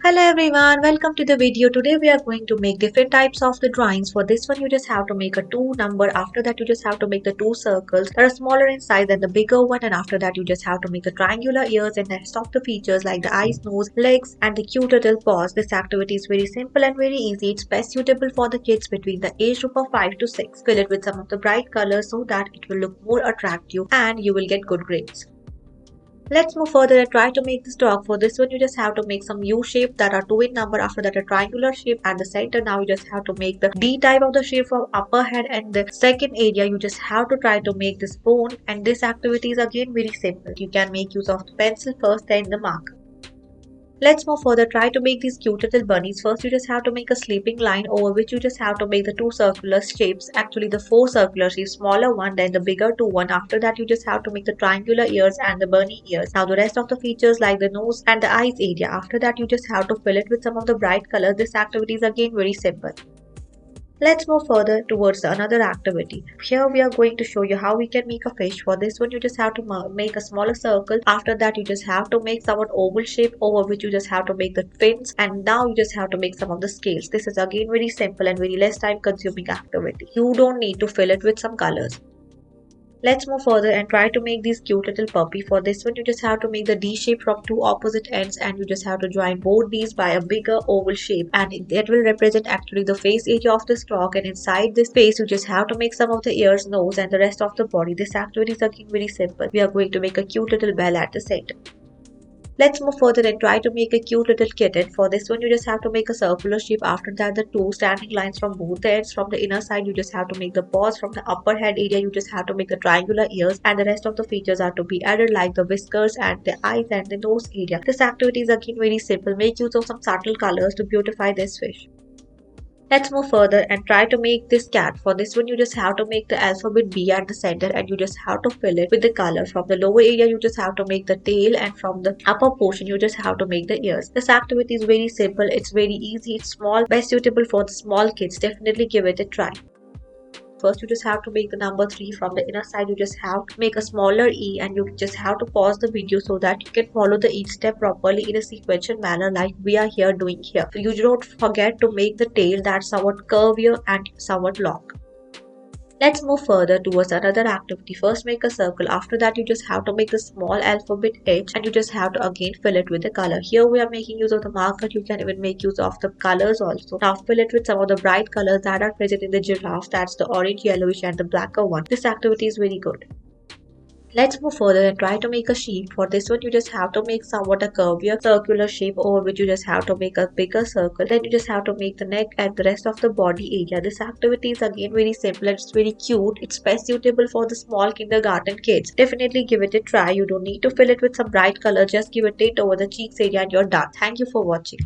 Hello everyone, welcome to the video. Today we are going to make different types of the drawings. For this one you just have to make a 2 number. After that you just have to make the 2 circles that are smaller in size than the bigger one, and after that you just have to make the triangular ears and rest of the features like the eyes, nose, legs and the cute little paws. This activity is very simple and very easy. It's best suitable for the kids between the age group of 5 to 6. Fill it with some of the bright colors so that it will look more attractive and you will get good grades. Let's move further and try to make this dog. For this one you just have to make some U shape that are 2 in number. After that a triangular shape at the center. Now you just have to make the D type of the shape from upper head, and the second area you just have to try to make this bone, and this activity is again very simple. You can make use of the pencil first, then the marker. Let's move further. Try to make these cute little bunnies. First you just have to make a sleeping line over which you just have to make the 2 circular shapes. Actually the 4 circular shapes, smaller one then the bigger 2 one. After that you just have to make the triangular ears and the bunny ears. Now the rest of the features like the nose and the eyes area. After that you just have to fill it with some of the bright colors. This activity is again very simple. Let's move further towards another activity. Here we are going to show you how we can make a fish. For this one you just have to make a smaller circle. After that you just have to make somewhat oval shape over which you just have to make the fins, and now you just have to make some of the scales. This is again very simple and very less time consuming activity. You don't need to fill it with some colors. Let's move further and try to make this cute little puppy. For this one you just have to make the D shape from 2 opposite ends, and you just have to join both these by a bigger oval shape, and that will represent actually the face area of this dog, and inside this face you just have to make some of the ears, nose and the rest of the body. This activity is again very simple. We are going to make a cute little bell at the center. Let's move further and try to make a cute little kitten. For this one you just have to make a circular shape. After that the 2 standing lines from both the ends. From the inner side you just have to make the paws. From the upper head area you just have to make the triangular ears, and the rest of the features are to be added like the whiskers and the eyes and the nose area. This activity is again very simple. Make use of some subtle colors to beautify this fish. Let's move further and try to make this cat. For this one you just have to make the alphabet B at the center, and you just have to fill it with the color. From the lower area you just have to make the tail, and from the upper portion you just have to make the ears. This activity is very simple, it's very easy, it's small, best suitable for the small kids. Definitely give it a try. First you just have to make the number 3. From the inner side you just have to make a smaller E, and you just have to pause the video so that you can follow the each step properly in a sequential manner like we are here doing here. So you don't forget to make the tail that's somewhat curvier and somewhat long. Let's move further towards another activity. First make a circle. After that you just have to make the small alphabet H, and you just have to again fill it with the color. Here we are making use of the marker. You can even make use of the colors also. Now fill it with some of the bright colors that are present in the giraffe. That's the orange, yellowish and the blacker one. This activity is very good. Let's move further and try to make a sheep. For this one you just have to make somewhat a curvier circular shape over which you just have to make a bigger circle. Then you just have to make the neck and the rest of the body area. This activity is again very simple and it's very cute. It's best suitable for the small kindergarten kids. Definitely give it a try. You don't need to fill it with some bright color. Just give a tint over the cheeks area and you're done. Thank you for watching.